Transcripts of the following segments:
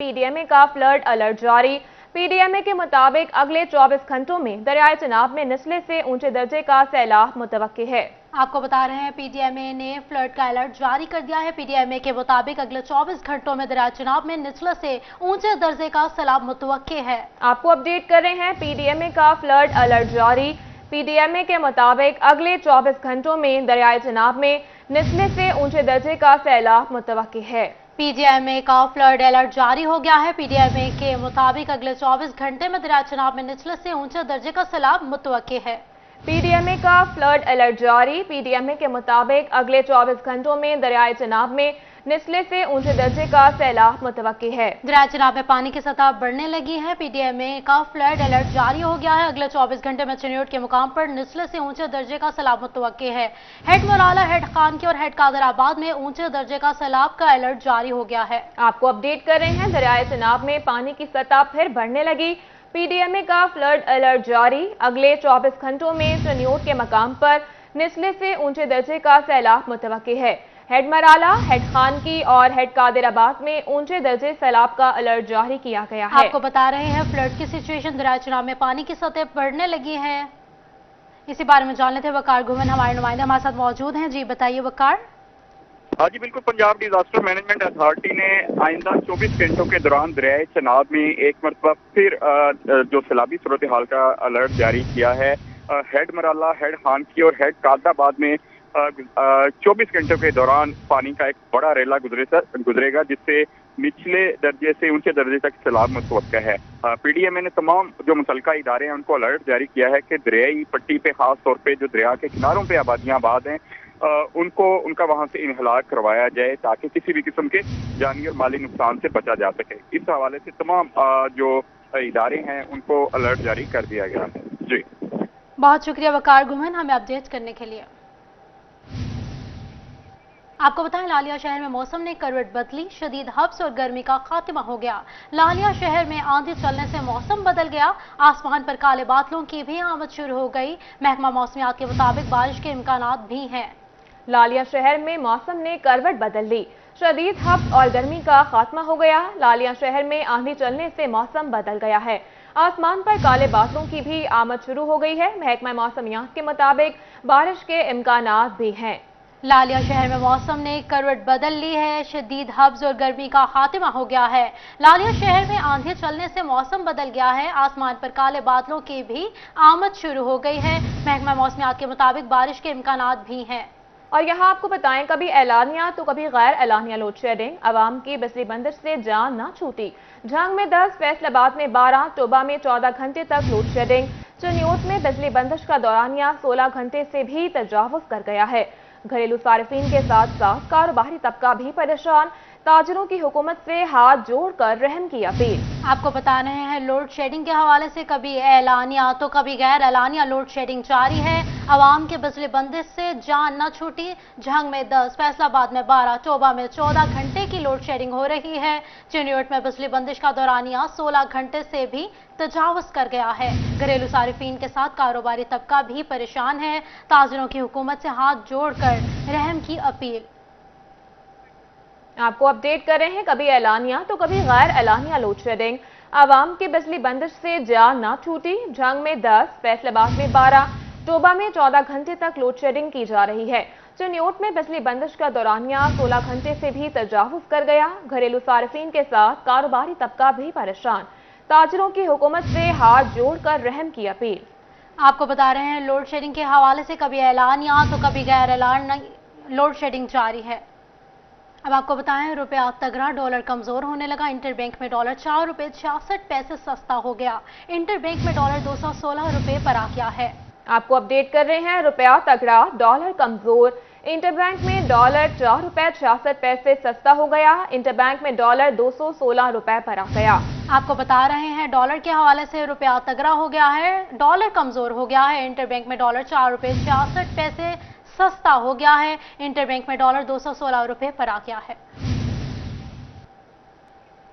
PDMA का flood alert जारी। PDMA के मुताबिक अगले 24 घंटों में दरियाए चिनाब में निचले से ऊंचे दर्जे का सैलाब मुतवक्की है। आपको बता रहे हैं पीडीएमए ने फ्लड का अलर्ट जारी कर दिया है। पीडीएमए के मुताबिक अगले 24 घंटों में दरियाए चिनाब में निचले से ऊंचे दर्जे का सैलाब मुतवक्की है। आपको अपडेट कर रहे हैं पीडीएमए का फ्लड अलर्ट जारी। पीडीएमए के मुताबिक अगले 24 घंटों में दरियाए चिनाब में निचले से ऊंचे दर्जे का सैलाब मुतवक्की है। पीडीएमए का फ्लड अलर्ट जारी हो गया है। पीडीएमए के मुताबिक अगले 24 घंटे में दरियाए चिनाब में निचले से ऊंचे दर्जे का सैलाब मुतवक्की है। पीडीएमए का फ्लड अलर्ट जारी। पीडीएमए के मुताबिक अगले 24 घंटों में दरियाए चिनाब में निचले से ऊंचे दर्जे का सैलाब मुतवक्की है। दरियाए चिनाब में पानी की सतह बढ़ने लगी है। पीडीएमए का फ्लड अलर्ट जारी हो गया है। अगले 24 घंटे में चिन्योट के मुकाम पर निचले से ऊंचे दर्जे का सैलाब मुतवक्की है। हेड मराला, हेड खान की और हेड कादराबाद में ऊंचे दर्जे का सैलाब का अलर्ट जारी हो गया है। आपको अपडेट कर रहे हैं दरियाए चिनाब में पानी की सतह फिर बढ़ने लगी। पीडीएमए का फ्लड अलर्ट जारी। अगले 24 घंटों में चिन्योट के मकाम पर निचले से ऊंचे दर्जे का सैलाब मुतवक्की है। हेड मराला, हेड खान की और हेड कादिराबाद में ऊंचे दर्जे सैलाब का अलर्ट जारी किया गया है। आपको बता रहे हैं फ्लड की सिचुएशन, दरियाए चिनाब में पानी की सतह बढ़ने लगी है। इसी बारे में जान लेते हैं वकार घुमन, हमारे नुमाइंदे हमारे साथ मौजूद हैं। जी बताइए वकार। हाँ जी बिल्कुल, पंजाब डिजास्टर मैनेजमेंट अथॉरिटी ने आइंदा 24 घंटों के दौरान दरियाए चिनाब में एक मरतबा फिर जो सैलाबी सूरत हाल का अलर्ट जारी किया है। हेड मराला, हेड खान की और हेड कादराबाद में 24 घंटों के दौरान पानी का एक बड़ा रेला गुजरेगा, जिससे निचले दर्जे से ऊंचे दर्जे तक सैलाब मुतवक्का है। पीडीएमए ने तमाम जो मुतल्लिका इदारे हैं उनको अलर्ट जारी किया है कि दरियाई पट्टी पे, खास तौर पे जो दरिया के किनारों पे आबादियां आबाद हैं, उनका वहां से इन्हलाक करवाया जाए ताकि किसी भी किस्म के जानी और माली नुकसान से बचा जा सके। इस हवाले से तमाम जो इदारे हैं उनको अलर्ट जारी कर दिया गया है। जी बहुत शुक्रिया वकार घुमन हमें अपडेट करने के लिए। आपको बताएं लालिया शहर में मौसम ने करवट बदली, शदीद हब्स और गर्मी का खात्मा हो गया। लालिया शहर में आंधी चलने से मौसम बदल गया। आसमान पर काले बादलों की भी आमद शुरू हो गई। महकमा मौसमियात के मुताबिक बारिश के इम्कानात भी हैं। लालिया शहर में मौसम ने करवट बदल ली, शदीद हब्स और गर्मी का खात्मा हो गया। लालिया शहर में आंधी चलने से मौसम बदल गया है। आसमान पर काले बादलों की भी आमद शुरू हो गई है। महकमा मौसमियात के मुताबिक बारिश के इम्कानात भी हैं। लालिया शहर में मौसम ने करवट बदल ली है, शदीद हब्स और गर्मी का खात्मा हो गया है। लालिया शहर में आंधी चलने से मौसम बदल गया है। आसमान पर काले बादलों की भी आमद शुरू हो गई है। महकमा मौसमियात के मुताबिक बारिश के इम्कानात भी हैं। और यहाँ आपको बताएं, कभी एलानिया तो कभी गैर एलानिया लोड शेडिंग। अवाम की बिजली बंदिश से जान ना छूटी। झांग में 10, फैसलाबाद में 12, टोबा में 14 घंटे तक लोड शेडिंग। चिन्योट में बिजली बंदिश का दौरानिया 16 घंटे से भी तजावुज कर गया है। घरेलू सार्फिन के साथ साथ कारोबारी तबका भी परेशान। ताजिरों की हुकूमत से हाथ जोड़कर रहम की अपील। आपको बता रहे हैं लोड शेडिंग के हवाले से कभी एलानिया तो कभी गैर एलानिया लोड शेडिंग जारी है। अवाम के बिजली बंदिश से जान न छूटी। झंग में 10, फैसलाबाद में 12, टोबा में 14 घंटे की लोड शेडिंग हो रही है। चिन्योट में बिजली बंदिश का दौरानिया 16 घंटे से भी तजावुज कर गया है। घरेलू सारिफीन के साथ कारोबारी तबका भी परेशान है। ताजिरों की हुकूमत से हाथ जोड़कर रहम की अपील। आपको अपडेट कर रहे हैं, कभी एलानिया तो कभी गैर एलानिया लोड शेडिंग। आवाम की बिजली बंदिश से जान ना छूटी। झंग में 10, फैसलाबाद में 12, टोबा में 14 घंटे तक लोड शेडिंग की जा रही है। चिन्योट में बिजली बंदिश का दौरानिया 16 घंटे से भी तजावुज कर गया। घरेलू सारिफीन के साथ कारोबारी तबका भी परेशान। ताजिरों की हुकूमत से हाथ जोड़कर रहम की अपील। आपको बता रहे हैं लोड शेडिंग के हवाले से कभी एलानिया तो कभी गैर एलानिया लोड शेडिंग जारी है। अब आपको बताएं, रुपया तगड़ा, डॉलर कमजोर होने लगा। इंटरबैंक में डॉलर 4 रुपए 66 पैसे सस्ता हो गया। इंटरबैंक में डॉलर 216 रुपए पर आ गया है। आपको अपडेट कर रहे हैं, रुपया तगड़ा, डॉलर कमजोर। इंटरबैंक में डॉलर 4 रुपए 66 पैसे सस्ता हो गया। इंटरबैंक में डॉलर 216 रुपए पर आ गया। आपको बता रहे हैं डॉलर के हवाले से रुपया तगड़ा हो गया है, डॉलर कमजोर हो गया है। इंटरबैंक में डॉलर 4 रुपए 66 पैसे सस्ता हो गया है। इंटरबैंक में डॉलर 216 रुपए पर आ गया है।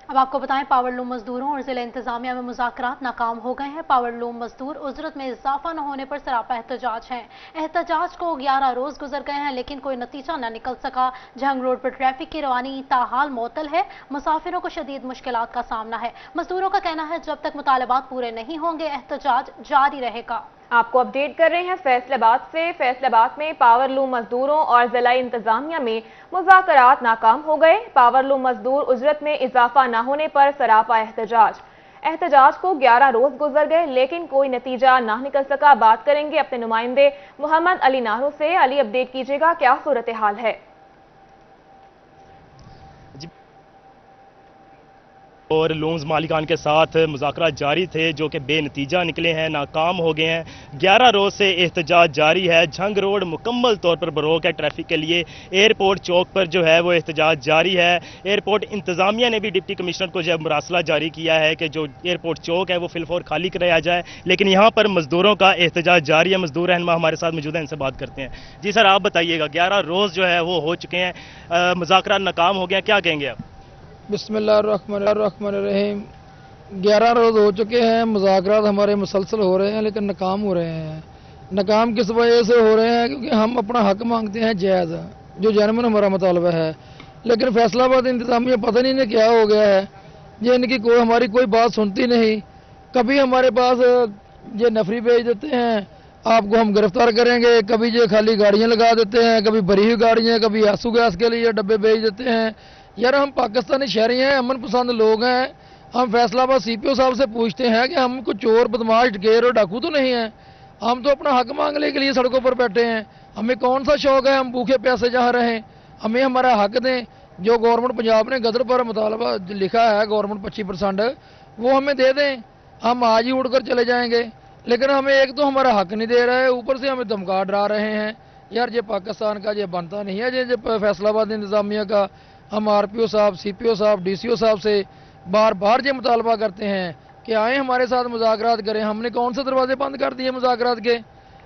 अब आपको बताएं, पावर लूम मजदूरों और जिला इंतजामिया में मुज़ाकरात नाकाम हो गए हैं। पावर लूम मजदूर उजरत में इजाफा न होने पर सरापा एहतजाज है। एहतजाज को 11 रोज गुजर गए हैं लेकिन कोई नतीजा न निकल सका। जंग रोड पर ट्रैफिक की रवानी ताहाल मुअत्तल है। मुसाफिरों को शदीद मुश्किलात का सामना है। मजदूरों का कहना है जब तक मुतालबात पूरे नहीं होंगे एहतजाज जारी रहेगा। आपको अपडेट कर रहे हैं फैसलाबाद से। फैसलाबाद में पावर लूम मजदूरों और जिला इंतजामिया में मुज़ाकरात नाकाम हो गए। पावर लूम मजदूर उजरत में इजाफा न होने पर सरापा एहतजाज को 11 रोज गुजर गए लेकिन कोई नतीजा ना निकल सका। बात करेंगे अपने नुमाइंदे मोहम्मद अली नारो से। अली, अपडेट कीजिएगा, क्या सूरत हाल है? और लूम्स मालिकान के साथ मुज़ाकरात जारी थे जो कि बेनतीजा निकले हैं, नाकाम हो गए हैं। 11 रोज से एहतजाज जारी है। झंग रोड मुकम्मल तौर पर बरोक है ट्रैफिक के लिए। एयरपोर्ट चौक पर जो है वो एहतजाज जारी है। एयरपोर्ट इंतजामिया ने भी डिप्टी कमिश्नर को जो है मुरासला जारी किया है कि जो एयरपोर्ट चौक है वो फिलफौर खाली कराया जाए, लेकिन यहाँ पर मजदूरों का एहतजाज जारी है। मजदूर रहनुमा हमारे साथ मौजूद हैं, इनसे बात करते हैं। जी सर, आप बताइएगा, 11 रोज जो है वो हो चुके हैं, मुज़ाकरात नाकाम हो गए हैं, क्या कहेंगे आप? बिस्मिल्लाहिर्रहमानिर्रहीम। 11 रोज़ हो चुके हैं, मुज़ाकरात हमारे मुसलसल हो रहे हैं लेकिन नाकाम हो रहे हैं। नाकाम किस वजह से हो रहे हैं? क्योंकि हम अपना हक मांगते हैं जायज़, जो जनमन हमारा मुतालबा है, लेकिन फैसलाबाद इंतजामिया पता नहीं इन्हें क्या हो गया है, ये इनकी हमारी कोई बात सुनती नहीं। कभी हमारे पास ये नफरी भेज देते हैं, आपको हम गिरफ्तार करेंगे, कभी ये खाली गाड़ियाँ लगा देते हैं, कभी भरी हुई गाड़ियाँ, कभी आंसू गैस के लिए डब्बे भेज देते हैं। यार, हम पाकिस्तानी शहरी हैं, अमन पसंद लोग हैं। हम फैसलाबाद CPO साहब से पूछते हैं कि हम कुछ चोर बदमाश डकेर और डाकू तो नहीं हैं। हम तो अपना हक मांगने के लिए सड़कों पर बैठे हैं। हमें कौन सा शौक है हम भूखे प्यासे जहाँ रहें? हमें हमारा हक दें। जो गवर्नमेंट पंजाब ने गदर पर मुतालबा लिखा है गवर्नमेंट 25%, वो हमें दे दें। हम आज ही उड़ कर चले जाएंगे, लेकिन हमें एक तो हमारा हक नहीं दे रहा है, ऊपर से हमें धमका डरा रहे हैं। यार, ये पाकिस्तान का ये बनता नहीं है। ये फैसलाबाद इंतजामिया का हम RPO साहब, CPO साहब, DCO साहब से बार बार ये मुतालबा करते हैं कि आए हमारे साथ मुज़ाकरात करें। हमने कौन से दरवाजे बंद कर दिए मुज़ाकरात के,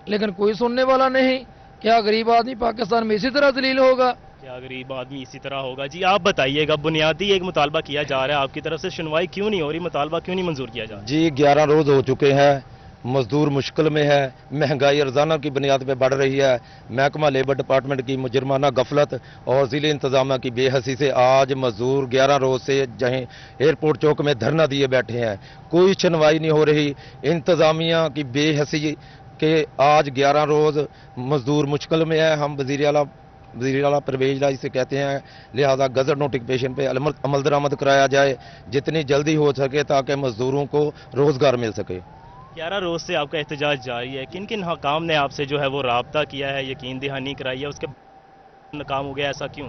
लेकिन कोई सुनने वाला नहीं। क्या गरीब आदमी पाकिस्तान में इसी तरह जलील होगा? क्या गरीब आदमी इसी तरह होगा? जी आप बताइएगा, बुनियादी एक मुतालबा किया जा रहा है, आपकी तरफ से सुनवाई क्यों नहीं हो रही, मुतालबा क्यों नहीं मंजूर किया जा रहा? जी 11 रोज हो चुके हैं, मजदूर मुश्किल में है, महंगाई रोजाना की बुनियाद पर बढ़ रही है। महकमा लेबर डिपार्टमेंट की मुजरमाना गफलत और ज़िले इंतजामिया की बेहसी से आज मजदूर 11 रोज से जहीं एयरपोर्ट चौक में धरना दिए बैठे हैं, कोई सुनवाई नहीं हो रही। इंतजामिया की बेहसी के आज 11 रोज मजदूर मुश्किल में है। हम वज़ीर आला परवेज लाई से कहते हैं लिहाजा गजट नोटिफिकेशन पे अमल दरामद कराया जाए जितनी जल्दी हो सके, ताकि मजदूरों को रोजगार मिल सके। 11 रोज से आपका एहतजाज जारी है, किन किन हकाम ने आपसे जो है वो राब्ता किया है, यकीन दहानी कराई है, उसके नाकाम हो गया, ऐसा क्यों?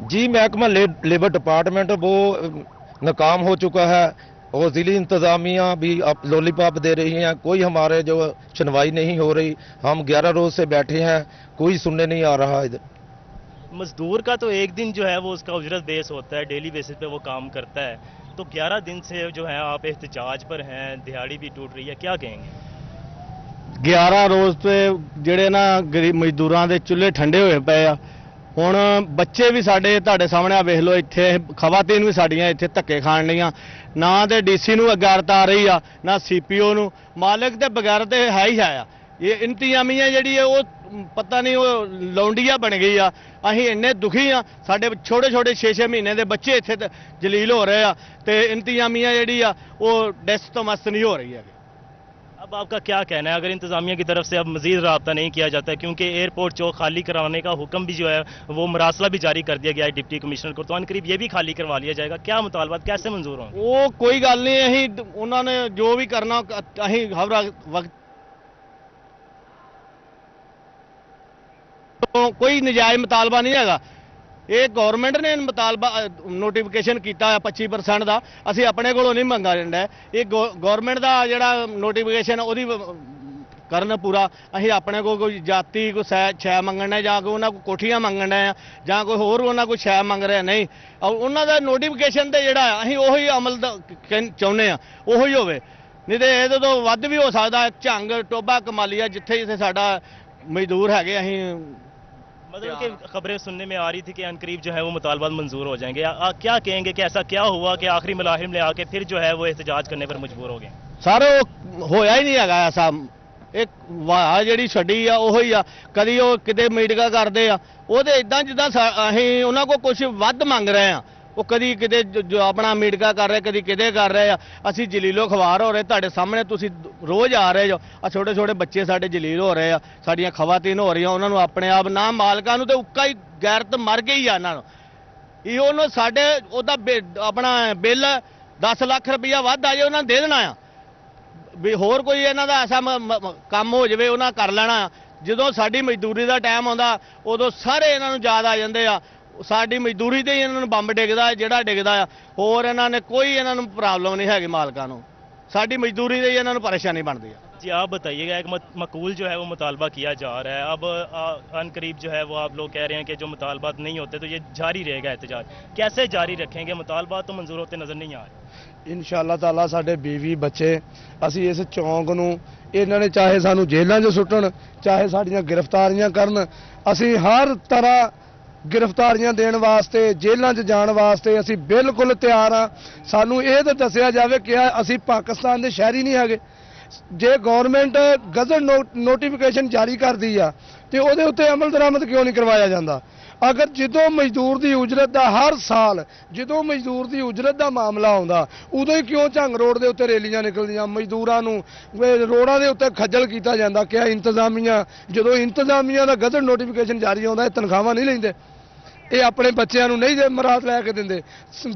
जी महकमा लेबर डिपार्टमेंट वो नाकाम हो चुका है और ज़िली इंतज़ामिया भी अब लॉलीपॉप दे रही हैं, कोई हमारे जो सुनवाई नहीं हो रही। हम 11 रोज से बैठे हैं, कोई सुनने नहीं आ रहा इधर। मजदूर का तो एक दिन जो है वो उसका उजरत बेस होता है, डेली बेसिस पे वो काम करता है, तो 11 दिन से जो है आप एहतजाज पर हैं, दिहाड़ी भी टूट रही है, क्या कहेंगे? 11 रोज ਤੇ ਜਿਹੜੇ ਨਾ ਗਰੀਬ ਮਜ਼ਦੂਰਾਂ ਦੇ ਚੁੱਲ੍ਹੇ ਠੰਡੇ ਹੋਏ ਪਏ ਆ। ਹੁਣ ਬੱਚੇ ਵੀ ਸਾਡੇ ਤੁਹਾਡੇ ਸਾਹਮਣੇ ਆ ਵੇਖ ਲਓ, ਇੱਥੇ ਖਵਾਤੀਨ ਵੀ ਸਾਡੀਆਂ ਇੱਥੇ ਧੱਕੇ ਖਾਣ ਲੀਆਂ। ਨਾ ਤੇ DC ਨੂੰ ਅਗਾਰਤ ਆ ਰਹੀ ਆ, ਨਾ CPO ਨੂੰ। ਮਾਲਕ ਤੇ ਬਗੈਰ ਤੇ ਹੈ ਹੀ ਹੈ ਆ। ਇਹ ਇੰਤਜ਼ਾਮੀਆ ਜਿਹੜੀ ਹੈ ਉਹ ਪਤਾ ਨਹੀਂ ਉਹ ਲੌਂਡੀਆ ਬਣ ਗਈ ਆ। ਅਸੀਂ ਇੰਨੇ ਦੁਖੀ ਆ, ਸਾਡੇ ਛੋਟੇ ਛੋਟੇ 6-6 ਮਹੀਨੇ ਦੇ ਬੱਚੇ ਇੱਥੇ ਜਲੀਲ ਹੋ ਰਹੇ ਆ ਤੇ ਇੰਤਜ਼ਾਮੀਆ ਜਿਹੜੀ ਆ ਉਹ ਡੈਸਕ ਤੋਂ ਮਸਤ ਨਹੀਂ ਹੋ ਰਹੀ ਹੈ। अब आपका क्या कहना है, अगर इंतजामिया की तरफ से अब मजीद रब्ता नहीं किया जाता है, क्योंकि एयरपोर्ट चौक खाली करवाने का हुक्म भी जो है वो मरासला भी जारी कर दिया गया है डिप्टी कमिश्नर को, तो करीब ये भी खाली करवा लिया जाएगा, क्या मुतालबात कैसे मंजूर होंगे? ਉਹ ਕੋਈ ਗੱਲ ਨਹੀਂ, ਅਸੀਂ ਉਹਨਾਂ ਨੇ ਜੋ ਵੀ ਕਰਨਾ ਅਸੀਂ ਹਰ ਵਕਤ ਕੋਈ ਨਜਾਇਜ਼ ਮੁਤਾਲਬਾ ਨਹੀਂ ਹੈਗਾ। ਇਹ ਗਵਰਨਮੈਂਟ ਨੇ ਮੁਤਾਲਬਾ ਨੋਟੀਫਿਕੇਸ਼ਨ ਕੀਤਾ ਹੈ 25% ਦਾ, ਅਸੀਂ ਆਪਣੇ ਕੋਲੋਂ ਨਹੀਂ ਮੰਗਾ ਜਾਂਦਾ। ਇਹ ਗਵਰਨਮੈਂਟ ਦਾ ਜਿਹੜਾ ਨੋਟੀਫਿਕੇਸ਼ਨ ਉਹਦੀ ਕਰਨ ਪੂਰਾ। ਅਸੀਂ ਆਪਣੇ ਕੋਲ ਕੋਈ ਜਾਤੀ ਕੋਈ ਸ਼ੈ ਮੰਗਣਾ ਜਾਂ ਕੋਈ ਉਹਨਾਂ ਕੋਲ ਕੋਠੀਆਂ ਮੰਗਣਾ ਆ ਜਾਂ ਕੋਈ ਹੋਰ ਉਹਨਾਂ ਕੋਲ ਸ਼ੈ ਮੰਗ ਰਿਹਾ ਨਹੀਂ। ਉਹਨਾਂ ਦਾ ਨੋਟੀਫਿਕੇਸ਼ਨ ਤੇ ਜਿਹੜਾ ਅਸੀਂ ਉਹੀ ਅਮਲ ਚਾਹੁੰਦੇ ਆ, ਉਹੀ ਹੋਵੇ, ਨਹੀਂ ਤੇ ਇਹਦੇ ਤੋਂ ਵੱਧ ਵੀ ਹੋ ਸਕਦਾ। ਝੰਗ ਟੋਬਾ ਕਮਾਲੀਆ ਜਿੱਥੇ ਜਿੱਥੇ ਸਾਡਾ ਮਜ਼ਦੂਰ ਹੈਗੇ ਅਸੀਂ मतलब कि खबरें सुनने में आ रही थी कि अनकरीब जो है वो मुतालबात मंजूर हो जाएंगे। क्या कहेंगे कि ऐसा क्या हुआ कि आखिरी मलाहिम में आके फिर जो है वो एहतजाज करने पर मजबूर हो गए? ਸਰ ਉਹ ਹੋਇਆ ਹੀ ਨਹੀਂ ਹੈਗਾ ਐਸਾ। ਇੱਕ ਵਾਹ ਜਿਹੜੀ ਛੱਡੀ ਆ ਉਹ ਹੀ ਆ, ਕਦੀ ਉਹ ਕਿਤੇ ਮੀਟਿੰਗਾਂ ਕਰਦੇ ਆ ਉਹਦੇ ਇਦਾਂ ਜਿੱਦਾਂ ਅਸੀਂ ਉਹਨਾਂ ਕੋਲ ਕੁਝ ਵੱਧ ਮੰਗ ਰਹੇ ਆ। ਉਹ ਕਦੀ ਕਿਤੇ ਜੋ ਆਪਣਾ ਮੀਟਿੰਗਾਂ ਕਰ ਰਹੇ, ਕਦੀ ਕਿਤੇ ਕਰ ਰਹੇ ਆ। ਅਸੀਂ ਜਲੀਲੋ ਖਵਾਰ ਹੋ ਰਹੇ, ਤੁਹਾਡੇ ਸਾਹਮਣੇ ਤੁਸੀਂ ਰੋਜ਼ ਆ ਰਹੇ ਜੋ। ਆ ਛੋਟੇ ਛੋਟੇ ਬੱਚੇ ਸਾਡੇ ਜਲੀਲ ਹੋ ਰਹੇ ਆ, ਸਾਡੀਆਂ ਖਵਾਤੀਨ ਹੋ ਰਹੀਆਂ, ਉਹਨਾਂ ਨੂੰ ਆਪਣੇ ਆਪ ਨਾ ਮਾਲਕਾਂ ਨੂੰ ਤੇ ਉੱਕਾ ਹੀ ਗੈਰਤ ਮਰ ਗਈ ਆ ਇਹਨਾਂ ਨੂੰ। ਇਹ ਉਹਨੂੰ ਸਾਡੇ ਉਹਦਾ ਆਪਣਾ ਬਿੱਲ 10 ਲੱਖ ਰੁਪਈਆ ਵੱਧ ਆ ਜੇ ਉਹਨਾਂ ਨੇ ਦੇ ਦੇਣਾ ਆ ਵੀ ਹੋਰ ਕੋਈ ਇਹਨਾਂ ਦਾ ਐਸਾ ਕੰਮ ਹੋ ਜਾਵੇ ਉਹਨਾਂ ਕਰ ਲੈਣਾ। ਜਦੋਂ ਸਾਡੀ ਮਜ਼ਦੂਰੀ ਦਾ ਟਾਈਮ ਆਉਂਦਾ ਉਦੋਂ ਸਾਰੇ ਇਹਨਾਂ ਨੂੰ ਯਾਦ ਆ ਜਾਂਦੇ ਆ। ਸਾਡੀ ਮਜ਼ਦੂਰੀ ਤੇ ਹੀ ਇਹਨਾਂ ਨੂੰ ਬੰਬ ਡਿੱਗਦਾ ਜਿਹੜਾ ਡਿੱਗਦਾ ਆ, ਹੋਰ ਇਹਨਾਂ ਨੇ ਕੋਈ ਇਹਨਾਂ ਨੂੰ ਪ੍ਰੋਬਲਮ ਨਹੀਂ ਹੈਗੀ ਮਾਲਕਾਂ ਨੂੰ। ਸਾਡੀ ਮਜ਼ਦੂਰੀ ਤੇ ਹੀ ਇਹਨਾਂ ਨੂੰ ਪਰੇਸ਼ਾਨੀ ਬਣਦੀ ਆ। जी आप बताइएगा, एक मकूल जो है वो मुतालबा किया जा रहा है, अब अनकरीब जो है वो आप लोग कह रहे हैं कि जो मुतालबात नहीं होते तो ये जारी रहेगा एहतजाज, कैसे जारी रखेंगे? मुतालबात तो मंजूर होते नज़र नहीं आ रहे। ਇਨਸ਼ਾਅੱਲਾ ਤਾਲਾ ਸਾਡੇ ਬੀਵੀ ਬੱਚੇ ਅਸੀਂ ਇਸ ਚੌਂਕ ਨੂੰ ਇਹਨਾਂ ਨੇ ਚਾਹੇ ਸਾਨੂੰ ਜੇਲ੍ਹਾਂ 'ਚ ਸੁੱਟਣ, ਚਾਹੇ ਸਾਡੀਆਂ ਗ੍ਰਿਫਤਾਰੀਆਂ ਕਰਨ, ਅਸੀਂ ਹਰ ਤਰ੍ਹਾਂ ਗ੍ਰਿਫਤਾਰੀਆਂ ਦੇਣ ਵਾਸਤੇ, ਜੇਲ੍ਹਾਂ 'ਚ ਜਾਣ ਵਾਸਤੇ ਅਸੀਂ ਬਿਲਕੁਲ ਤਿਆਰ ਆ। ਸਾਨੂੰ ਇਹ ਤਾਂ ਦੱਸਿਆ ਜਾਵੇ ਕਿ ਅਸੀਂ ਪਾਕਿਸਤਾਨ ਦੇ ਸ਼ਹਿਰੀ ਨਹੀਂ ਹੈਗੇ। ਜੇ ਗਵਰਨਮੈਂਟ ਗਜ਼ਟ ਨੋਟੀਫਿਕੇਸ਼ਨ ਜਾਰੀ ਕਰਦੀ ਆ ਤੇ ਉਹਦੇ ਉੱਤੇ ਅਮਲ ਦਰਾਮਦ ਕਿਉਂ ਨਹੀਂ ਕਰਵਾਇਆ ਜਾਂਦਾ? ਅਗਰ ਜਦੋਂ ਮਜ਼ਦੂਰ ਦੀ ਉਜਰਤ ਦਾ ਹਰ ਸਾਲ ਜਦੋਂ ਮਜ਼ਦੂਰ ਦੀ ਉਜਰਤ ਦਾ ਮਾਮਲਾ ਆਉਂਦਾ ਉਦੋਂ ਹੀ ਕਿਉਂ ਝੰਗ ਰੋਡ ਦੇ ਉੱਤੇ ਰੈਲੀਆਂ ਨਿਕਲਦੀਆਂ, ਮਜ਼ਦੂਰਾਂ ਨੂੰ ਰੋਡਾਂ ਦੇ ਉੱਤੇ ਖੱਜਲ ਕੀਤਾ ਜਾਂਦਾ? ਕਿ ਇੰਤਜ਼ਾਮੀਆਂ, ਜਦੋਂ ਇੰਤਜ਼ਾਮੀਆਂ ਦਾ ਗਜ਼ਟ ਨੋਟੀਫਿਕੇਸ਼ਨ ਜਾਰੀ ਆਉਂਦਾ ਇਹ ਤਨਖਾਹਾਂ ਨਹੀਂ ਲੈਂਦੇ, ਇਹ ਆਪਣੇ ਬੱਚਿਆਂ ਨੂੰ ਨਹੀਂ ਮਰਾਦ ਲੈ ਕੇ ਦਿੰਦੇ।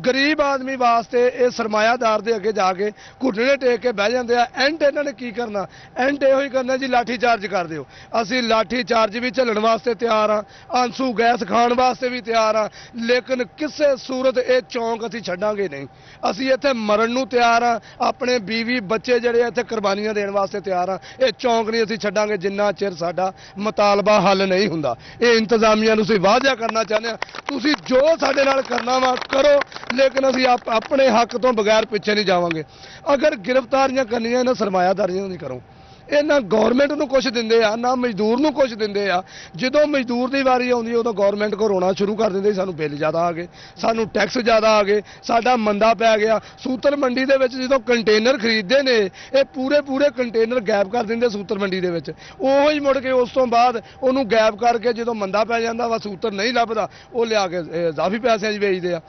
ਗਰੀਬ ਆਦਮੀ ਵਾਸਤੇ ਇਹ ਸਰਮਾਇਆਦਾਰ ਦੇ ਅੱਗੇ ਜਾ ਕੇ ਘੁੱਟਣੇ ਟੇਕ ਕੇ ਬਹਿ ਜਾਂਦੇ ਆ। ਐਂਡ ਇਹਨਾਂ ਨੇ ਕੀ ਕਰਨਾ? ਐਂਡ ਇਹੋ ਹੀ ਕਰਨਾ ਜੀ, ਲਾਠੀ ਚਾਰਜ ਕਰ ਦਿਓ। ਅਸੀਂ ਲਾਠੀ ਚਾਰਜ ਵੀ ਝੱਲਣ ਵਾਸਤੇ ਤਿਆਰ ਆ, ਆਂਸੂ ਗੈਸ ਖਾਣ ਵਾਸਤੇ ਵੀ ਤਿਆਰ ਆ, ਲੇਕਿਨ ਕਿਸੇ ਸੂਰਤ ਇਹ ਚੌਂਕ ਅਸੀਂ ਛੱਡਾਂਗੇ ਨਹੀਂ। ਅਸੀਂ ਇੱਥੇ ਮਰਨ ਨੂੰ ਤਿਆਰ ਆ, ਆਪਣੇ ਬੀਵੀ ਬੱਚੇ ਜਿਹੜੇ ਇੱਥੇ ਕੁਰਬਾਨੀਆਂ ਦੇਣ ਵਾਸਤੇ ਤਿਆਰ ਆ। ਇਹ ਚੌਂਕ ਨਹੀਂ ਅਸੀਂ ਛੱਡਾਂਗੇ ਜਿੰਨਾ ਚਿਰ ਸਾਡਾ ਮੁਤਾਲਬਾ ਹੱਲ ਨਹੀਂ ਹੁੰਦਾ। ਇਹ ਇੰਤਜ਼ਾਮੀਆਂ ਨੂੰ ਅਸੀਂ ਵਾਅਦਾ ਕਰਨਾ ਚਾਹੁੰਦੇ ਆ, ਤੁਸੀਂ ਜੋ ਸਾਡੇ ਨਾਲ ਕਰਨਾ ਵਾ ਕਰੋ, ਲੇਕਿਨ ਅਸੀਂ ਆਪਣੇ ਹੱਕ ਤੋਂ ਬਗੈਰ ਪਿੱਛੇ ਨਹੀਂ ਜਾਵਾਂਗੇ। ਅਗਰ ਗ੍ਰਿਫਤਾਰੀਆਂ ਕਰਨੀਆਂ ਇਹਨਾਂ ਸਰਮਾਇਆਦਾਰੀਆਂ ਨਹੀਂ ਕਰੋ। ਇਹ ਨਾ ਗਵਰਨਮੈਂਟ ਨੂੰ ਕੁਝ ਦਿੰਦੇ ਆ ਨਾ ਮਜ਼ਦੂਰ ਨੂੰ ਕੁਝ ਦਿੰਦੇ ਆ। ਜਦੋਂ ਮਜ਼ਦੂਰ ਦੀ ਵਾਰੀ ਆਉਂਦੀ ਉਦੋਂ ਗਵਰਨਮੈਂਟ ਕੋ ਰੋਣਾ ਸ਼ੁਰੂ ਕਰ ਦਿੰਦੇ, ਸਾਨੂੰ ਬਿੱਲ ਜ਼ਿਆਦਾ ਆ ਗਏ, ਸਾਨੂੰ ਟੈਕਸ ਜ਼ਿਆਦਾ ਆ ਗਏ, ਸਾਡਾ ਮੰਦਾ ਪੈ ਗਿਆ। ਸੂਤਰ ਮੰਡੀ ਦੇ ਵਿੱਚ ਜਦੋਂ ਕੰਟੇਨਰ ਖਰੀਦਦੇ ਨੇ ਇਹ ਪੂਰੇ ਕੰਟੇਨਰ ਗਾਇਬ ਕਰ ਦਿੰਦੇ ਸੂਤਰ ਮੰਡੀ ਦੇ ਵਿੱਚ। ਉਹੋ ਹੀ ਮੁੜ ਕੇ ਉਸ ਤੋਂ ਬਾਅਦ ਉਹਨੂੰ ਗਾਇਬ ਕਰਕੇ ਜਦੋਂ ਮੰਦਾ ਪੈ ਜਾਂਦਾ ਵਾ, ਸੂਤਰ ਨਹੀਂ ਲੱਭਦਾ, ਉਹ ਲਿਆ ਕੇ ਇਜ਼ਾਫੀ ਪੈਸਿਆਂ 'ਚ ਵੇਚਦੇ ਆ।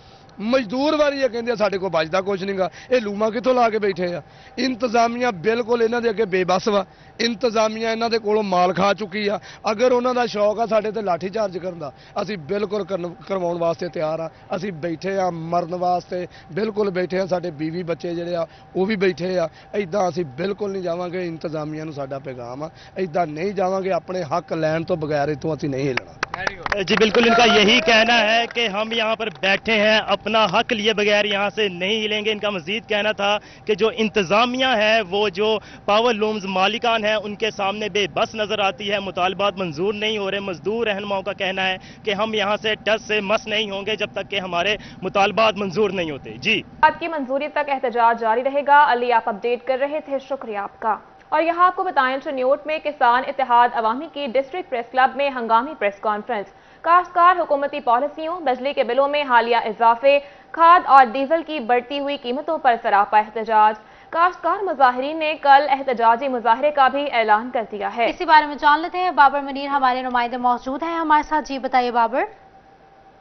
ਮਜ਼ਦੂਰ ਵਾਰੀ ਇਹ ਕਹਿੰਦੇ ਸਾਡੇ ਕੋਲ ਬਚਦਾ ਕੁਝ ਨਹੀਂਗਾ। ਇਹ ਲੂਮਾ ਕਿੱਥੋਂ ਲਾ ਕੇ ਬੈਠੇ ਆ? ਇੰਤਜ਼ਾਮੀਆਂ ਬਿਲਕੁਲ ਇਹਨਾਂ ਦੇ ਅੱਗੇ ਬੇਬਸ ਵਾ। ਇੰਤਜ਼ਾਮੀਆਂ ਇਹਨਾਂ ਦੇ ਕੋਲੋਂ ਮਾਲ ਖਾ ਚੁੱਕੀ ਆ। ਅਗਰ ਉਹਨਾਂ ਦਾ ਸ਼ੌਕ ਆ ਸਾਡੇ ਤੇ ਲਾਠੀ ਚਾਰਜ ਕਰਨ ਦਾ, ਅਸੀਂ ਬਿਲਕੁਲ ਕਰਵਾਉਣ ਵਾਸਤੇ ਤਿਆਰ ਆ। ਅਸੀਂ ਬੈਠੇ ਆ ਮਰਨ ਵਾਸਤੇ, ਬਿਲਕੁਲ ਬੈਠੇ ਆ। ਸਾਡੇ ਬੀਵੀ ਬੱਚੇ ਜਿਹੜੇ ਆ ਉਹ ਵੀ ਬੈਠੇ ਆ। ਇਦਾਂ ਅਸੀਂ ਬਿਲਕੁਲ ਨਹੀਂ ਜਾਵਾਂਗੇ। ਇੰਤਜ਼ਾਮੀਆਂ ਨੂੰ ਸਾਡਾ ਪੈਗਾਮ ਆ, ਇਦਾਂ नहीं जावांगे। अपने हक लैन तो बगैर इतों असीं नहीं हिलना। जी बिल्कुल, इनका यही कहना है कि हम यहाँ पर बैठे हैं, अपना हक लिए बगैर यहाँ से नहीं हिलेंगे। इनका मजीद कहना था कि जो इंतज़ामिया है वो जो पावर लूम्स मालिकान है उनके सामने बेबस नज़र आती है, मुतालबात मंजूर नहीं हो रहे। मजदूर रहनुमाओं का कहना है कि हम यहाँ से टस से मस नहीं होंगे जब तक कि हमारे मुतालबात मंजूर नहीं होते। जी आपकी मंजूरी तक एहतजाज जारी रहेगा। अली आप अपडेट कर रहे थे, शुक्रिया आपका। और यहाँ आपको बताएं, चन्योट में किसान इत्तेहाद अवामी की डिस्ट्रिक्ट प्रेस क्लब में हंगामी प्रेस कॉन्फ्रेंस। काश्तकार हुकूमती पॉलिसियों, बिजली के बिलों में हालिया इजाफे, खाद और डीजल की बढ़ती हुई कीमतों पर सरापा एहतजाज। काश्तकार मुजाहिरीन ने कल एहतजाजी मुजाहरे का भी ऐलान कर दिया है। इसी बारे में जान लेते हैं, बाबर मनीर हमारे नुमाइंदे मौजूद हैं हमारे साथ। जी बताइए बाबर।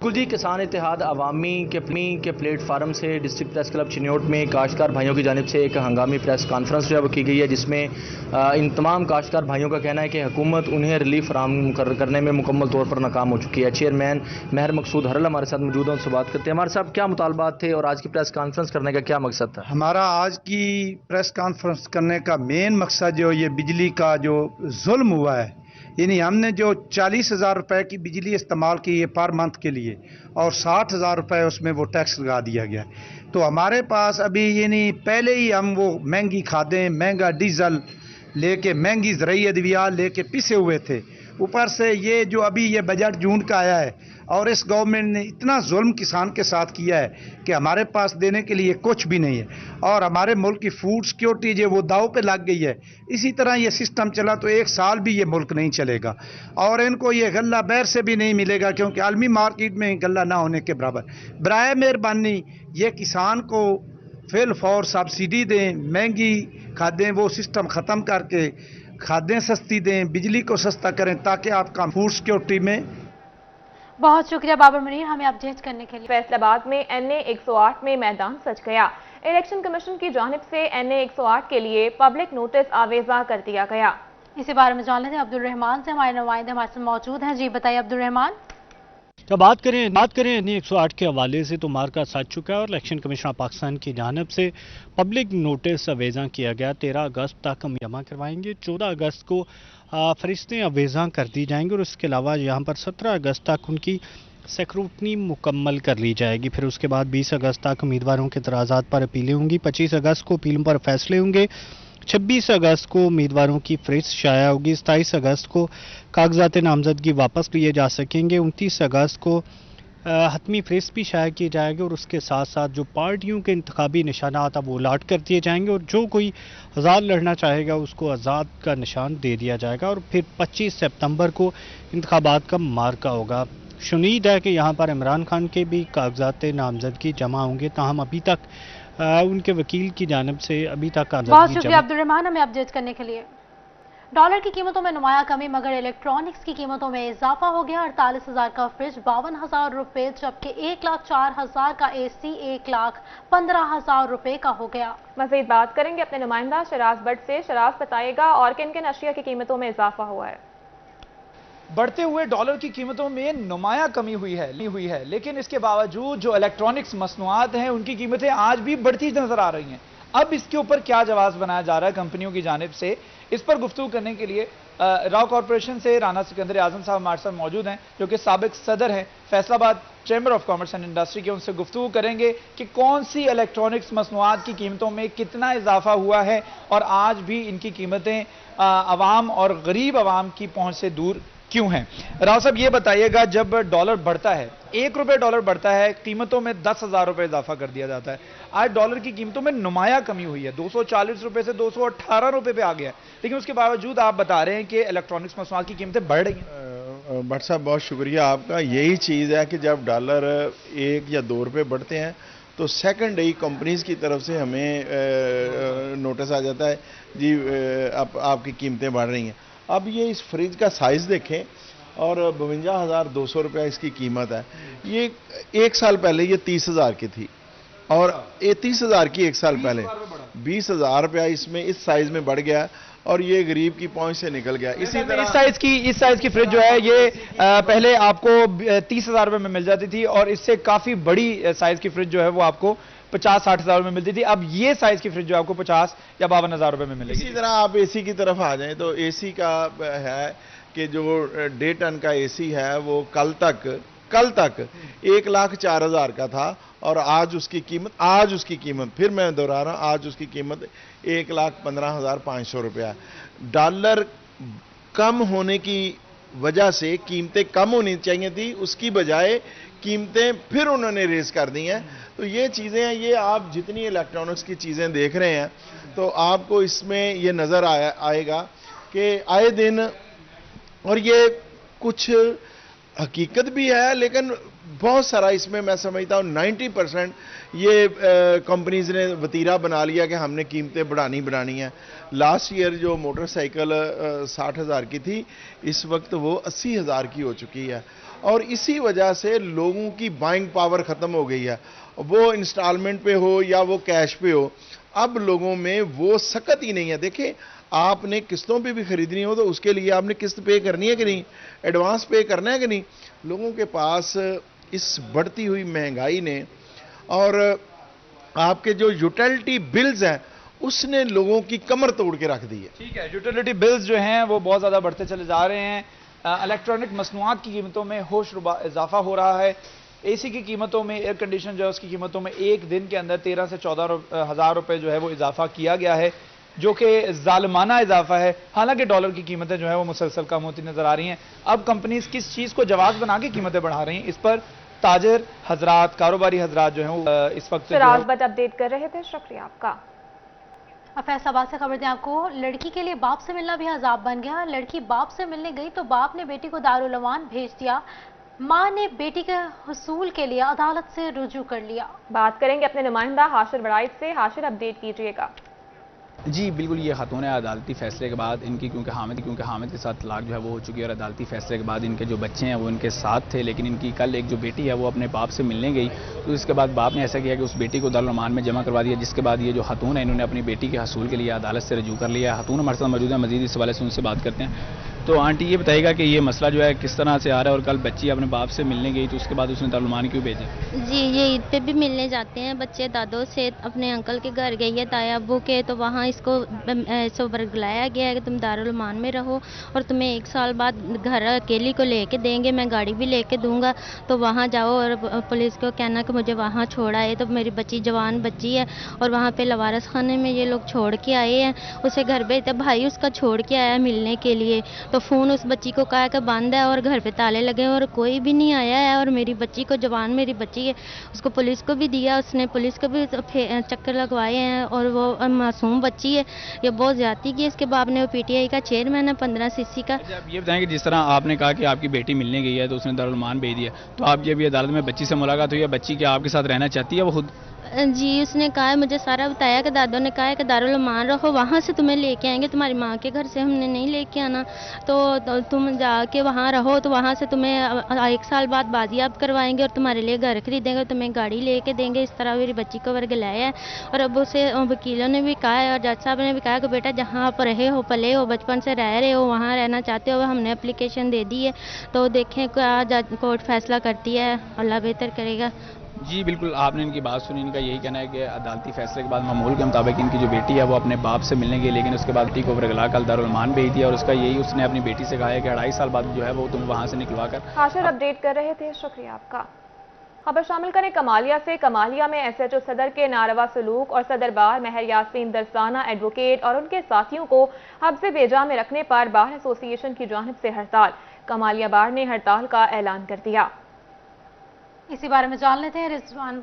बिल्कुल जी, किसान इत्तेहाद अवामी के प्लेटफार्म से डिस्ट्रिक्ट प्रेस क्लब चिन्योट में काश्तकार भाइयों की जानिब से एक हंगामी प्रेस कॉन्फ्रेंस जो है वो की गई है, जिसमें इन तमाम काश्तकार भाइयों का कहना है कि हुकूमत उन्हें रिलीफ फराहम करने में मुकम्मल तौर पर नाकाम हो चुकी है। चेयरमैन महर मकसूद हरल हमारे साथ मौजूद हैं, उनसे बात करते हैं। हमारे साहब, क्या मुतालबात थे और आज की प्रेस कॉन्फ्रेंस करने का क्या मकसद था? हमारा आज की प्रेस कॉन्फ्रेंस करने का मेन मकसद जो ये बिजली का जो जुल्म हुआ है, यानी हमने जो 40,000 रुपए की बिजली इस्तेमाल की है पर मंथ के लिए और 60,000 रुपए उसमें वो टैक्स लगा दिया गया। तो हमारे पास अभी यानी पहले ही हम वो महंगी खादें, महंगा डीजल लेके, महंगी ज़रूरी अद्वियात लेके पिसे हुए थे। ऊपर से ये जो अभी ये बजट जून का आया है और इस गवर्नमेंट ने इतना जुल्म किसान के साथ किया है कि हमारे पास देने के लिए कुछ भी नहीं है और हमारे मुल्क की फूड सिक्योरिटी जो वो दाव पे लग गई है। इसी तरह ये सिस्टम चला तो एक साल भी ये मुल्क नहीं चलेगा और इनको ये गल्ला बैर से भी नहीं मिलेगा, क्योंकि आलमी मार्केट में गल्ला ना होने के बराबर। बराए मेहरबानी ये किसान को फिल फॉर सब्सिडी दें, महंगी खादें वो सिस्टम ख़त्म करके खादें सस्ती दें, बिजली को सस्ता करें ताकि आपका फूड सिक्योरिटी में। बहुत शुक्रिया बाबर मुनीर हमें अपडेट करने के लिए। फैसलाबाद में NA 108 में मैदान सज गया। इलेक्शन कमीशन की जानिब से NA 108 के लिए पब्लिक नोटिस आवेजा कर दिया गया। इसी बारे में जान लेते हैं अब्दुल रहमान से, हमारे नुमाइंदे हमारे साथ मौजूद हैं। जी बताइए अब्दुल रहमान। तो बात करें NA 108 के हवाले से तो मार्का सज चुका है और इलेक्शन कमीशन पाकिस्तान की जानिब से पब्लिक नोटिस अवेजा किया गया। 13 अगस्त तक हम जमा करवाएंगे, 14 अगस्त को फरिश्तें अवेजा कर दी जाएंगी और इसके अलावा यहाँ पर 17 अगस्त तक उनकी स्क्रूटनी मुकम्मल कर ली जाएगी। फिर उसके बाद 20 अगस्त तक उम्मीदवारों के तराजात पर अपीलें होंगी, 25 अगस्त को अपीलों पर फैसले होंगे, 26 अगस्त को उम्मीदवारों की फहरिस्त शाया होगी, 27 अगस्त को कागजात नामजदगी वापस लिए जा सकेंगे, 29 अगस्त को हतमी फहरिस्त भी शाया की जाएगी और उसके साथ साथ जो पार्टियों के इंतखाबी निशानात अब वो अलाट कर दिए जाएंगे और जो कोई आज़ाद लड़ना चाहेगा उसको आज़ाद का निशान दे दिया जाएगा और फिर 25 सितंबर को इंतखाबात का मार्का होगा। शुनीद है कि यहाँ पर इमरान खान के भी कागजात नामजदगी जमा होंगे, ताहम अभी तक उनके वकील की जानिब से अभी तक बहुत शुक्रिया अब्दुल रहमान हमें अपडेट करने के लिए। डॉलर की कीमतों में नुमाया कमी मगर इलेक्ट्रॉनिक्स की कीमतों में इजाफा हो गया। 48,000 का फ्रिज 52,000 रुपए जबकि 1,04,000 का AC 1,15,000 रुपए का हो गया। मजीद बात करेंगे अपने नुमाइंदा शराज भट्ट से। शराज बताएगा और किन किन अशिया की कीमतों में इजाफा हुआ है। बढ़ते हुए डॉलर की कीमतों में नुमाया कमी हुई है, लेकिन इसके बावजूद जो इलेक्ट्रॉनिक्स मसनूआत हैं उनकी कीमतें आज भी बढ़ती नजर आ रही हैं। अब इसके ऊपर क्या जवाब बनाया जा रहा है कंपनियों की जानिब से, इस पर गुफ्तगू करने के लिए राव कॉरपोरेशन से राना सिकंदर आजम साहब हमारे साथ मौजूद हैं, जो कि साबिक सदर हैं Faisalabad chamber of commerce and industry के। उनसे गुफ्तगू करेंगे कि कौन सी इलेक्ट्रॉनिक्स मसनूआत की कीमतों में कितना इजाफा हुआ है और आज भी इनकी कीमतें आवाम और गरीब आवाम की पहुंच से दूर क्यों हैं। राव साहब ये बताइएगा, जब डॉलर बढ़ता है, 1 रुपये डॉलर बढ़ता है, कीमतों में 10,000 रुपये इजाफा कर दिया जाता है। आज डॉलर की कीमतों में नुमाया कमी हुई है, 240 रुपये से 218 रुपये पे आ गया है, लेकिन उसके बावजूद आप बता रहे हैं कि इलेक्ट्रॉनिक्स मसनूआत की कीमतें बढ़ रही हैं। भट्ट साहब बहुत शुक्रिया आपका। यही चीज़ है कि जब डॉलर 1 या 2 रुपये बढ़ते हैं तो सेकेंडरी कंपनीज की तरफ से हमें नोटिस आ जाता है जी आपकी कीमतें बढ़ रही हैं। अब ये इस फ्रिज का साइज़ देखें और 52,200 रुपया इसकी कीमत है। ये 1 साल पहले ये 30,000 की थी और ये 30,000 की 1 साल पहले 20,000 रुपया इसमें इस साइज़ में बढ़ गया और ये गरीब की पहुंच से निकल गया। इसी तरह इस साइज की फ्रिज जो है ये पहले आपको 30,000 रुपये में मिल जाती थी और इससे काफ़ी बड़ी साइज की फ्रिज जो है वो आपको 50-60 हज़ार में मिलती थी। अब ये साइज की फ्रिज जो आपको 50 या 52,000 रुपए में मिलेगी। इसी तरह आप AC की तरफ आ जाएं तो AC का है कि जो 1.5 टन का AC है वो कल तक 1,04,000 का था और आज उसकी कीमत फिर मैं दोहरा रहा हूं, आज उसकी कीमत 1,15,500 रुपया। डॉलर कम होने की वजह से कीमतें कम होनी चाहिए थी, उसकी बजाय कीमतें फिर उन्होंने रेस कर दी हैं। तो ये चीज़ें हैं, ये आप जितनी इलेक्ट्रॉनिक्स की चीज़ें देख रहे हैं तो आपको इसमें ये नज़र आएगा कि आए दिन, और ये कुछ हकीकत भी है लेकिन बहुत सारा इसमें मैं समझता हूँ 90% ये कंपनीज ने वतीरा बना लिया कि हमने कीमतें बढ़ानी है। लास्ट ईयर जो मोटरसाइकिल 60,000 की थी इस वक्त वो 80,000 की हो चुकी है और इसी वजह से लोगों की बाइंग पावर ख़त्म हो गई है, वो इंस्टॉलमेंट पे हो या वो कैश पे हो, अब लोगों में वो सकत ही नहीं है। देखिए आपने किस्तों पे भी खरीदनी हो तो उसके लिए आपने किस्त पे करनी है कि नहीं, एडवांस पे करना है कि नहीं। लोगों के पास इस बढ़ती हुई महंगाई ने और आपके जो यूटिलिटी बिल्स हैं उसने लोगों की कमर तोड़ के रख दी है। ठीक है, यूटिलिटी बिल्स जो हैं वो बहुत ज़्यादा बढ़ते चले जा रहे हैं। इलेक्ट्रॉनिक मसनूआत की कीमतों में होशरुबा इजाफा हो रहा है। AC की कीमतों में, एयर कंडीशन जो है उसकी कीमतों में एक दिन के अंदर 13 से 14 हज़ार रुपये जो है वो इजाफा किया गया है। जो कि जालिमाना इजाफा है। हालांकि डॉलर की कीमतें जो है वो मुसलसल कम होती नजर आ रही हैं। अब कंपनीज किस चीज को जवाब बना के कीमतें बढ़ा रही हैं, इस पर ताजर हजरात, कारोबारी हजरात जो हैं इस वक्त फिराज बट अपडेट कर रहे थे, शुक्रिया आपका। अब फैसलाबाद से खबर दें आपको, लड़की के लिए बाप से मिलना भी अजाब बन गया। लड़की बाप से मिलने गई तो बाप ने बेटी को दारुल अमान भेज दिया। मां ने बेटी के हुसूल के लिए अदालत से रुजू कर लिया। बात करेंगे अपने नुमाइंदा हाशिर बड़ाइच से। हाशिर, अपडेट कीजिएगा। जी बिल्कुल, ये खातून है अदालती फैसले के बाद इनकी क्योंकि हामिद के साथ तलाक जो है वो हो चुकी है और अदालती फैसले के बाद इनके जो बच्चे हैं वो इनके साथ थे, लेकिन इनकी कल एक जो बेटी है वो अपने बाप से मिलने गई तो इसके बाद बाप ने ऐसा किया कि उस बेटी को दारुल अमान में जमा करवा दिया, जिसके बाद ये जो खातून है इन्होंने अपनी बेटी के हसूल के लिए अदालत से रजू कर लिया। खातून हमारे साथ मौजूद है, मजीद इस हवाले से उनसे बात करते हैं। तो आंटी ये बताइएगा कि ये मसला जो है किस तरह से आ रहा है और कल बच्ची अपने बाप से मिलने गई तो उसके बाद उसने दारुल अमान क्यों भेजा? जी, ये ईद पे भी मिलने जाते हैं बच्चे दादों से, अपने अंकल के घर गई है ताया अब्बू के, तो वहाँ इसको बुलाया गया है कि तुम दारुल अमान में रहो और तुम्हें 1 साल बाद घर अकेली को लेके देंगे, मैं गाड़ी भी लेके दूंगा, तो वहाँ जाओ और पुलिस को कहना कि मुझे वहाँ छोड़ा है। तो मेरी बच्ची जवान बच्ची है और वहाँ पे लवारस खाने में ये लोग छोड़ के आए हैं, उसे घर भेजते, भाई उसका छोड़ के आया मिलने के लिए, तो फ़ोन उस बच्ची को कहा कि बंद है और घर पे ताले लगे और कोई भी नहीं आया है। और मेरी बच्ची को, जवान मेरी बच्ची है, उसको पुलिस को भी दिया, उसने पुलिस को भी चक्कर लगवाए हैं और वो मासूम बच्ची है, ये बहुत ज्यादती की। इसके बाप ने वो पीटीआई का चेयरमैन है 15 सीसी का। आप ये बताएं कि जिस तरह आपने कहा कि आपकी बेटी मिलने गई है तो उसने दारुल अमान भेज दिया, तो आपकी अभी अदालत में बच्ची से मुलाकात हुई है, बच्ची क्या आपके साथ रहना चाहती है वो खुद? जी, उसने कहा, मुझे सारा बताया कि दादों ने कहा है कि दारुल अमान रखो, वहाँ से तुम्हें लेके आएंगे, तुम्हारी माँ के घर से हमने नहीं लेके आना, तो तुम जाके वहाँ रहो, तो वहाँ से तुम्हें 1 साल बाद बाजियाब करवाएंगे और तुम्हारे लिए घर खरीदेंगे, तुम्हें गाड़ी लेके देंगे। इस तरह मेरी बच्ची को वर्गलाया है। और अब उसे वकीलों ने भी कहा है और जज साहब ने भी कहा कि बेटा जहाँ आप रहे हो, पले हो, बचपन से रह रहे हो, वहाँ रहना चाहते हो, हमने एप्लीकेशन दे दी है, तो देखें क्या कोर्ट फैसला करती है, अल्लाह बेहतर करेगा। जी बिल्कुल, आपने इनकी बात सुनी, इनका यही कहना है कि अदालती फैसले के बाद मामूल के मुताबिक इनकी जो बेटी है वो अपने बाप से मिलने गई, लेकिन उसके बाद बेटी को वर्गला कर दारुल अमान भेज दिया और उसका यही उसने अपनी बेटी से कहा है कि 2.5 साल बाद जो है वो तुम वहाँ से निकलवा कर। हाशिर अपडेट कर रहे थे, शुक्रिया आपका। खबर शामिल करें कमालिया से। कमालिया में एसएचओ सदर के नारवा सलूक और सदर बार महर यासीन दरसाना एडवोकेट और उनके साथियों को हब्से बेजा में रखने पर बार एसोसिएशन की जानिब से हड़ताल। कमालिया बार ने हड़ताल का ऐलान कर दिया। इसी बारे में जान लेते हैं रिजवान,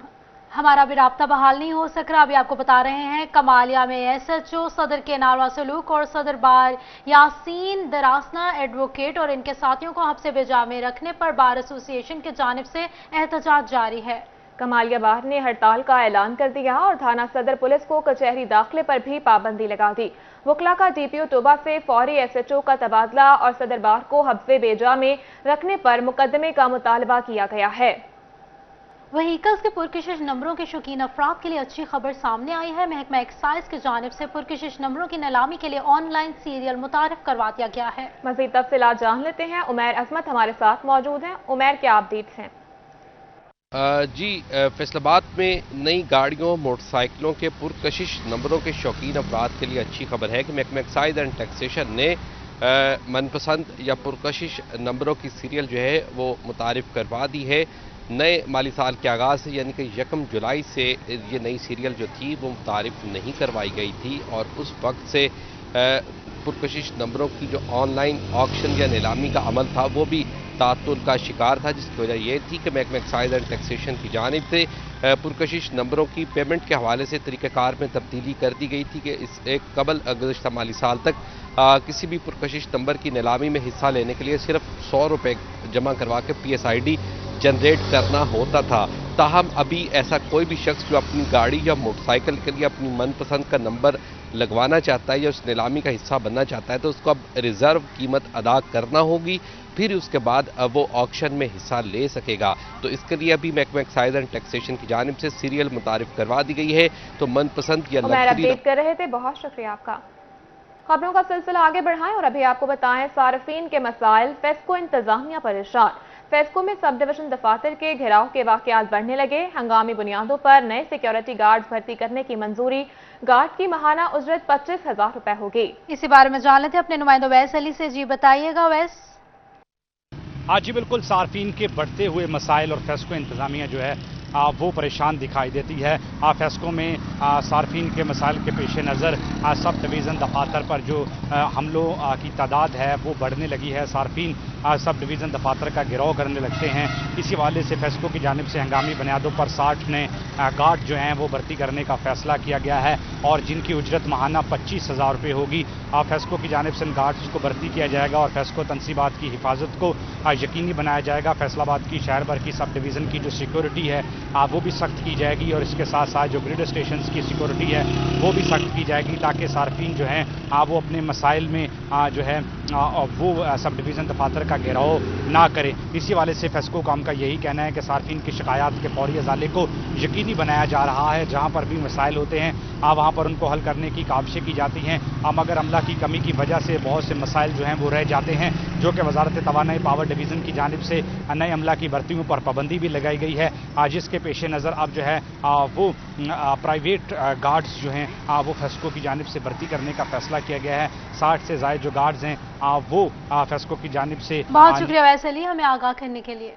हमारा भी राब्ता बहाल नहीं हो सक रहा। अभी आपको बता रहे हैं कमालिया में एसएचओ सदर के नारवा सलूक और सदर बार यासीन दरासना एडवोकेट और इनके साथियों को हब्से बेजा में रखने पर बार एसोसिएशन की जानिब से एहतजाज जारी है। कमालिया बार ने हड़ताल का ऐलान कर दिया और थाना सदर पुलिस को कचहरी दाखिले पर भी पाबंदी लगा दी। वकला का डीपीओ टोबा से फौरी एसएचओ का तबादला और सदर बार को हब्से बेजा में रखने पर मुकदमे का मुतालबा किया गया है। व्हीकल्स के पुरकशिश नंबरों के शौकीन अफराद के लिए अच्छी खबर सामने आई है। महकमा एक्साइज की जानिब से पुरकशिश नंबरों की नीलामी के लिए ऑनलाइन सीरियल मुतारिफ करवा दिया गया है। मज़ीद तफसीलात जान लेते हैं। उमैर अजमत हमारे साथ मौजूद हैं। उमैर, क्या अपडेट्स हैं? जी, फैसलाबाद में नई गाड़ियों मोटरसाइकिलों के पुरकशिश नंबरों के शौकीन अफराद के लिए अच्छी खबर है कि महकमा एक्साइज एंड टैक्सेशन ने मनपसंद या पुरकशिश नंबरों की सीरियल जो है वो मुतारिफ करवा दी है। नए माली साल के आगाज़ से यानी कि 1 जुलाई से ये नई सीरियल जो थी वो मुतारिफ नहीं करवाई गई थी और उस वक्त से पुरकशिश नंबरों की जो ऑनलाइन ऑक्शन या नीलामी का अमल था वो भी तातुल का शिकार था, जिसकी वजह ये थी कि महकमा एक्साइज एंड टैक्सेशन की जानिब से पुरकशिश नंबरों की पेमेंट के हवाले से तरीक़ाकार में तब्दीली कर दी गई थी कि इस एक कबल गुज़श्ता माली साल तक किसी भी पुरकशिश नंबर की नीलामी में हिस्सा लेने के लिए सिर्फ 100 रुपये जमा करवा के PSID जनरेट करना होता था। ताहम अभी ऐसा कोई भी शख्स जो अपनी गाड़ी या मोटरसाइकिल के लिए अपनी मनपसंद का नंबर लगवाना चाहता है या उस नीलामी का हिस्सा बनना चाहता है तो उसको अब रिजर्व कीमत अदा करना होगी, फिर उसके बाद वो ऑक्शन में हिस्सा ले सकेगा। तो इसके लिए अभी महकमा एक्साइज एंड टैक्सेशन की जानिब से सीरियल मुतारिफ करवा दी गई है। तो मनपसंद या अपडेट कर रहे थे, बहुत शुक्रिया आपका। खबरों का सिलसिला आगे बढ़ाएं और अभी आपको बताएं सार्फिन के मसाइल, फेस्को इंतजामिया परेशान। फेस्को में सब डिवीजन दफातर के घेराव के वाकयात बढ़ने लगे। हंगामी बुनियादों पर नए सिक्योरिटी गार्ड्स भर्ती करने की मंजूरी। गार्ड की माहाना उजरत 25,000 रुपए होगी। इसी बारे में जान लेते अपने नुमाइंदा वैस अली से। जी बताइएगा वैस। हाँ जी बिल्कुल, सार्फिन के बढ़ते हुए मसाइल और फेस्को इंतजामिया जो है वो परेशान दिखाई देती है। फेस्को में सार्फिन के मसाइल के पेश नज़र सब डिवीज़न दफातर पर जो हमलों की तादाद है वो बढ़ने लगी है। सार्फिन सब डिवीज़न दफातर का गिरौह करने लगते हैं। इसी वाले से फेस्को की जानिब से हंगामी बुनियादों पर 60 ने गार्ड जो हैं वो भर्ती करने का फैसला किया गया है और जिनकी उजरत माहाना 25,000 रुपये होगी। फेस्को की जानिब से इन गार्ड्स को भर्ती किया जाएगा और फेस्को तनसीबात की हिफाजत को यकीनी बनाया जाएगा। फैसलाबाद की शहर भर की सब डिवीज़न की जो सिक्योरिटी है वो भी सख्त की जाएगी और इसके साथ साथ जो ग्रिड स्टेशन की सिक्योरिटी है वो भी सख्त की जाएगी ताकि सार्फिन जो हैं वो अपने मसाइल में जो है वो सब डिवीज़न दफातर का घेराव ना करें। इसी वाले से फेस्को काम का यही कहना है कि सार्फिन की शिकायत के फौरी अजाले को यकीनी बनाया जा रहा है। जहाँ पर भी मसाइल होते हैं वहाँ पर उनको हल करने की काविशें की जाती हैं, मगर अमला की कमी की वजह से बहुत से मसाइल जो हैं वो रह जाते हैं, जो कि वजारत तवानाई पावर डिवीज़न की जानिब से नए अमला की भर्तियों पर पाबंदी भी लगाई गई है। जिसके पेश नज़र अब जो है वो प्राइवेट गार्ड्स जो हैं वो फेस्को की जानिब से भर्ती करने का फैसला किया गया है। 60 से ज़ायद जो गार्ड्स हैं वो फेस्को की जानिब से। बहुत शुक्रिया वैसे हमें आगाह करने के लिए।